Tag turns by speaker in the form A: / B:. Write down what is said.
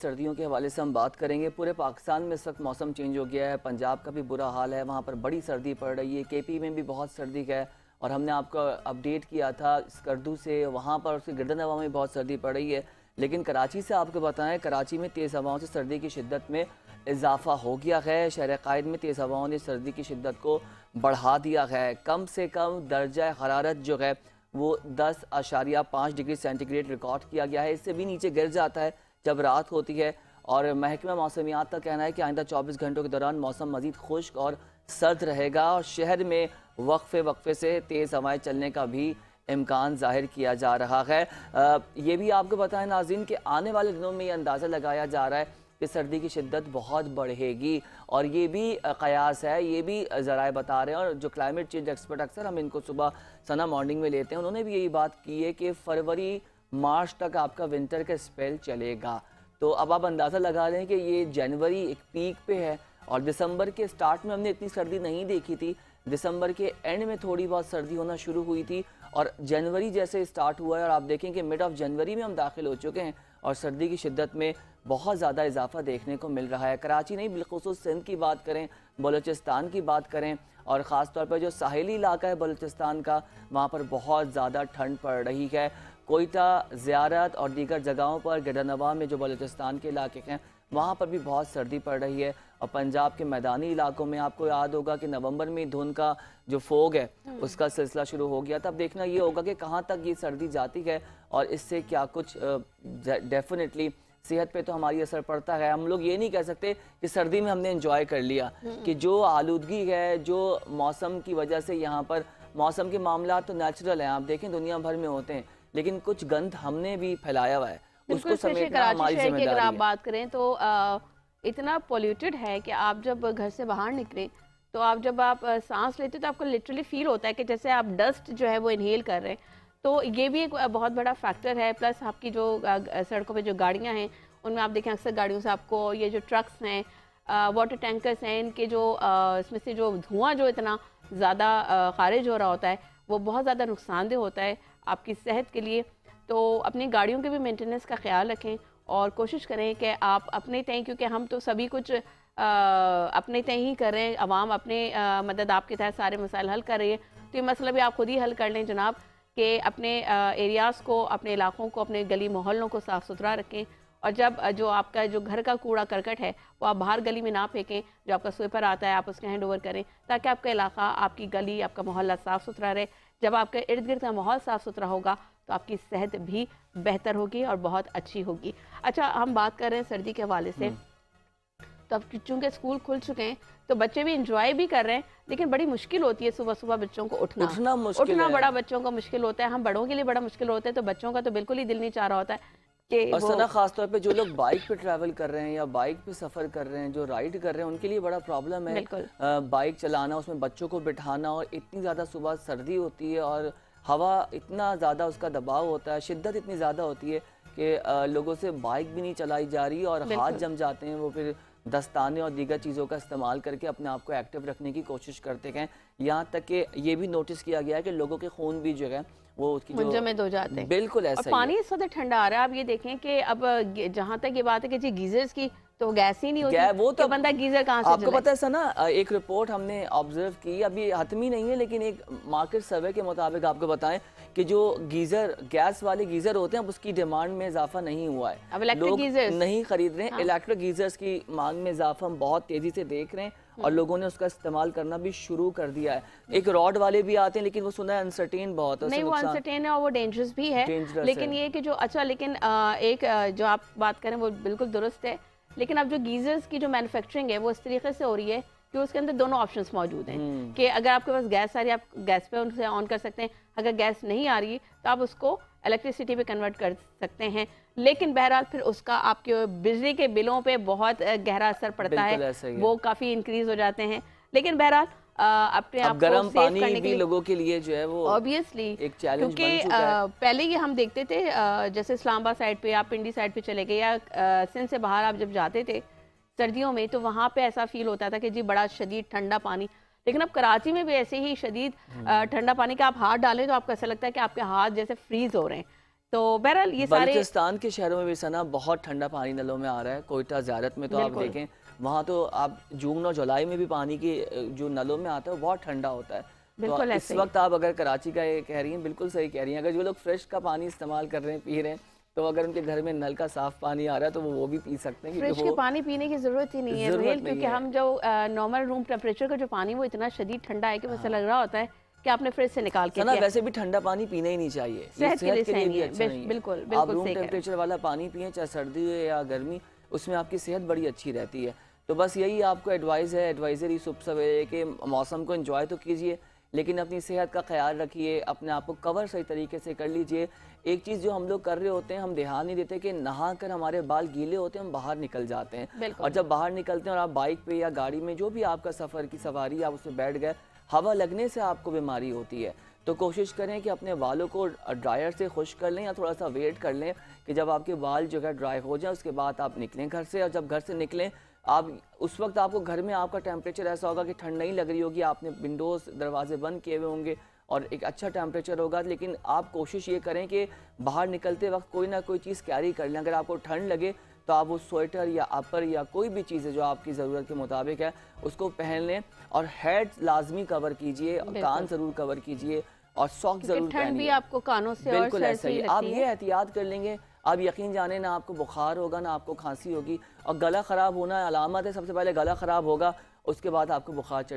A: सर्दियों के हवाले से हम बात करेंगे। पूरे पाकिस्तान में इस वक्त मौसम चेंज हो गया है। पंजाब का भी बुरा हाल है, वहाँ पर बड़ी सर्दी पड़ रही है। केपी में भी बहुत सर्दी है और हमने आपको अपडेट किया था स्कर्दू से, वहाँ पर उसकी गिरदन हवा में बहुत सर्दी पड़ रही है। लेकिन कराची से आपको बताएं, कराची में तेज़ हवाओं से सर्दी की शिद्दत में इजाफा हो गया है। शहर कायद में तेज़ हवाओं ने सर्दी की शिद्दत को बढ़ा दिया है। कम से कम दर्जा हरारत जो है वो 10.5 डिग्री सेंटीग्रेड रिकॉर्ड किया गया है। इससे भी नीचे गिर जाता है जब रात होती है। और महकमा मौसमियात का कहना है कि आइंदा 24 घंटों के दौरान मौसम मजीद खुश्क और सर्द रहेगा और शहर में वक्फे वक्फे से तेज़ हवाएं चलने का भी इम्कान जाहिर किया जा रहा है। ये भी आपको बताएं नाज़रीन कि आने वाले दिनों में ये अंदाज़ा लगाया जा रहा है कि सर्दी की शिद्दत बहुत बढ़ेगी और ये भी कयास है, ये भी ज़राए बता रहे हैं। और जो क्लाइमेट चेंज एक्सपर्ट अक्सर हम इनको सुबह सना मॉर्निंग में लेते हैं, उन्होंने भी यही बात की है कि फरवरी मार्च तक आपका विंटर का स्पेल चलेगा। तो अब आप अंदाज़ा लगा लें कि ये जनवरी एक पीक पे है और दिसंबर के स्टार्ट में हमने इतनी सर्दी नहीं देखी थी। दिसंबर के एंड में थोड़ी बहुत सर्दी होना शुरू हुई थी और जनवरी जैसे स्टार्ट हुआ है और आप देखें कि मिड ऑफ जनवरी में हम दाखिल हो चुके हैं और सर्दी की शिद्दत में बहुत ज़्यादा इजाफा देखने को मिल रहा है। कराची नहीं, बिलखुसूस सिंध की बात करें, बलूचिस्तान की बात करें और ख़ास तौर पर जो साहिली इलाका है बलूचिस्तान का, वहाँ पर बहुत ज़्यादा ठंड पड़ रही है। कोयटा, ज़ियारत और दीगर जगहों पर गिरदनवा में जो बलूचिस्तान के इलाके हैं वहाँ पर भी बहुत सर्दी पड़ रही है। और पंजाब के मैदानी इलाकों में आपको याद होगा कि नवंबर में धुंध का जो फोग है उसका सिलसिला शुरू हो गया। तब देखना ये होगा कि कहाँ तक ये सर्दी जाती है और इससे क्या कुछ डेफिनेटली सेहत पे तो हमारी असर पड़ता है। हम लोग ये नहीं कह सकते कि सर्दी में हमने एंजॉय कर लिया, कि जो आलूदगी है, जो मौसम की वजह से यहाँ पर मौसम के मामला तो नेचुरल हैं, आप देखें दुनिया भर में होते हैं, लेकिन कुछ गंद हमने भी फैलाया हुआ है, उसको समेटना हमारी जिम्मेदारी है।
B: अगर आप बात करें तो इतना पोल्यूटेड है कि आप जब घर से बाहर निकलें तो जब आप सांस लेते हो तो आपको लिटरली फील होता है कि जैसे आप डस्ट जो है वो इनहेल कर रहे हैं। तो ये भी एक बहुत बड़ा फैक्टर है। प्लस आपकी जो सड़कों पे जो गाड़ियां हैं उनमें आप देखें अक्सर गाड़ियों से आपको ये जो ट्रक्स हैं, वाटर टैंकर्स हैं, इनके जो इसमें से जो धुआं जो इतना ज़्यादा खारिज हो रहा होता है वो बहुत ज़्यादा नुकसानदेह होता है आपकी सेहत के लिए। तो अपनी गाड़ियों के भी मेंटेनेंस का ख्याल रखें और कोशिश करें कि आप अपने तय, क्योंकि हम तो सभी कुछ अपने तय ही कर रहे हैं, आवाम अपने मदद आपके तहत सारे मसाइल हल कर रही है। तो ये मसला भी आप खुद ही हल कर लें जनाब, कि अपने एरियाज़ को, अपने इलाकों को, अपने गली मोहल्लों को साफ़ सुथरा रखें। और जब जो आपका जो घर का कूड़ा करकट है वो आप बाहर गली में ना फेंकें, जो आपका स्वीपर आता है आप उसका हैंड ओवर करें ताकि आपका इलाका, आपकी गली, आपका मोहल्ला साफ़ सुथरा रहे। जब आपके इर्द गिर्द का माहौल साफ़ सुथरा होगा तो आपकी सेहत भी बेहतर होगी और बहुत अच्छी होगी। अच्छा, हम बात कर रहे हैं सर्दी के हवाले से, तो अब चूँकि स्कूल खुल चुके हैं तो बच्चे भी इंजॉय भी कर रहे हैं, लेकिन बड़ी मुश्किल होती है सुबह सुबह बच्चों को उठना बड़ा बच्चों का मुश्किल होता है। हम बड़ों के लिए बड़ा मुश्किल होता है, तो बच्चों का तो बिल्कुल ही दिल नहीं चाह रहा होता है कि
A: और सना खास तौर पे जो लोग बाइक पे ट्रैवल कर रहे हैं या बाइक पे सफ़र कर रहे हैं, जो राइड कर रहे हैं, उनके लिए बड़ा प्रॉब्लम है बाइक चलाना, उसमें बच्चों को बिठाना। और इतनी ज़्यादा सुबह सर्दी होती है और हवा इतना ज़्यादा उसका दबाव होता है, शिद्दत इतनी ज़्यादा होती है कि लोगों से बाइक भी नहीं चलाई जा रही और हाथ जम जाते हैं। वो फिर दस्ताने और दीगर चीज़ों का इस्तेमाल करके अपने आप को एक्टिव रखने की कोशिश करते हैं। यहाँ तक कि ये भी नोटिस किया गया है कि लोगों के खून भी जो है वो उसकी
B: मुंजमद हो जाते हैं।
A: बिल्कुल ऐसा
B: और पानी इस वक्त ठंडा आ रहा है। आप ये देखें कि अब जहाँ तक ये बात है कि जी गीजर्स की तो गैस ही नहीं होती, वो तो बंदा गीजर कहाँ से
A: आपको पता है सना, एक रिपोर्ट हमने ऑब्जर्व की, अभी हतमी नहीं है लेकिन एक मार्केट सर्वे के मुताबिक आपको बताएं कि जो गीजर, गैस वाले गीजर होते हैं, उसकी डिमांड में इजाफा नहीं हुआ है।
B: अब इलेक्ट्रिक गीजर्स
A: नहीं खरीद रहे हैं। इलेक्ट्रिक गीजर्स की मांग में इजाफा हम बहुत तेजी से देख रहे हैं और लोगों ने उसका इस्तेमाल करना भी शुरू कर दिया है। एक रॉड वाले भी आते हैं लेकिन वो सुना है अनसर्टेन बहुत है,
B: नहीं वो अनसर्टेन है और वो डेंजरस भी है। लेकिन ये कि जो अच्छा, लेकिन एक जो आप बात करें वो बिल्कुल दुरुस्त है, लेकिन अब जो गीजर्स की जो मैन्युफैक्चरिंग है वो इस तरीके से हो रही है कि उसके अंदर दोनों ऑप्शंस मौजूद हैं कि अगर आपके पास गैस आ रही है आप गैस पे उनसे ऑन कर सकते हैं, अगर गैस नहीं आ रही तो आप उसको इलेक्ट्रिसिटी पे कन्वर्ट कर सकते हैं। लेकिन बहरहाल फिर उसका आपके बिजली के बिलों पे बहुत गहरा असर पड़ता है, वो काफ़ी इंक्रीज हो जाते हैं। लेकिन बहरहाल अपने आप
A: गर्म पानी भी लोगों के लिए जो है वो
B: ऑब्वियसली
A: एक चैलेंज
B: बन चुका है। पहले ये हम देखते थे जैसे इस्लामाबाद साइड पे या पिंडी साइड पे चले गए या सिंध से बाहर आप जब जाते थे सर्दियों में तो वहाँ पे ऐसा फील होता था कि जी बड़ा शदीद ठंडा पानी। लेकिन अब कराची में भी ऐसे ही शदीद ठंडा पानी का आप हाथ डालें तो आपको ऐसा लगता है कि आपके हाथ जैसे फ्रीज हो रहे हैं तो बहरहाल ये सारे
A: बलूचिस्तान के शहरों में भी सना बहुत ठंडा पानी नलों में आ रहा है। कोयटा ज़ियारत में तो आप
B: बिल्कुल
A: देखें, वहाँ तो आप जून और जुलाई में भी पानी की जो नलों में आता है वो बहुत ठंडा होता है। तो
B: बिल्कुल
A: इस
B: ऐसे ही
A: वक्त आप अगर कराची का ये कह रही हैं, बिल्कुल सही कह रही हैं। अगर जो लोग फ्रेश का पानी इस्तेमाल कर रहे हैं, पी रहे हैं, तो अगर उनके घर में नल का साफ़ पानी आ रहा है तो वो भी पी सकते हैं,
B: फ्रिज
A: क्योंकि
B: के
A: वो
B: पानी पीने की ज़रूरत ही नहीं है
A: ज़रूरत
B: रोहेल,
A: नहीं
B: क्योंकि
A: है।
B: हम जो नॉर्मल रूम टेम्परेचर का जो पानी वो इतना शदीद ठंडा है कि वैसे
A: हाँ।
B: लग रहा होता है कि आपने फ्रिज से निकाल के
A: सना
B: पिया।
A: वैसे भी ठंडा पानी पीना ही नहीं चाहिए, ये
B: सेहत के लिए
A: सेहत के
B: सही
A: लिए
B: नहीं
A: भी
B: है।
A: अच्छा नहीं है।
B: बिल्कुल
A: आप
B: बिल्कुल
A: रूम
B: सही कह रहे हैं।
A: टेम्परेचर वाला पानी पिएं, चाहे सर्दी हो या गर्मी, उसमें आपकी सेहत बड़ी अच्छी रहती है। तो बस यही आपको एडवाइस है, एडवाइज़री सुबह सवेरे के मौसम को एंजॉय तो कीजिए, लेकिन अपनी सेहत का ख्याल रखिए, अपने आप को कवर सही तरीके से कर लीजिए। एक चीज़ जो हम लोग कर रहे होते हैं, हम ध्यान नहीं देते कि नहा कर हमारे बाल गीले होते हैं, हम बाहर निकल जाते हैं।
B: बिल्कुल।
A: और जब बाहर निकलते हैं और आप बाइक पे या गाड़ी में जो भी आपका सफ़र की सवारी आप उसमें बैठ गए, हवा लगने से आपको बीमारी होती है। तो कोशिश करें कि अपने बालों को ड्रायर से खुश्क कर लें या थोड़ा सा वेट कर लें कि जब आपके बाल जो है ड्राई हो जाए, उसके बाद आप निकलें घर से। और जब घर से निकलें, आप उस वक्त आपको घर में आपका टेम्परेचर ऐसा होगा कि ठंड नहीं लग रही होगी, आपने विंडोज़ दरवाजे बंद किए हुए होंगे और एक अच्छा टेम्परेचर होगा। लेकिन आप कोशिश ये करें कि बाहर निकलते वक्त कोई ना कोई चीज़ कैरी कर लें। अगर आपको ठंड लगे तो आप वो स्वेटर या अपर या कोई भी चीज़ है जो आपकी ज़रूरत के मुताबिक है, उसको पहन लें। और हेड लाजमी कवर कीजिए, कान ज़रूर कवर कीजिए और सॉक्स
B: क्योंकि
A: ज़रूर
B: ठंड भी
A: पहनिए।
B: आपको कानों से और
A: बिल्कुल
B: सर
A: ऐसा
B: से
A: ही
B: ही
A: है। आप
B: लगती
A: ये
B: है।
A: एहतियात कर लेंगे, आप यकीन जाने ना आपको बुखार होगा ना आपको खांसी होगी। और गला ख़राब होना अलामत है, सबसे पहले गला ख़राब होगा, उसके बाद आपको बुखार चढ़ेगा।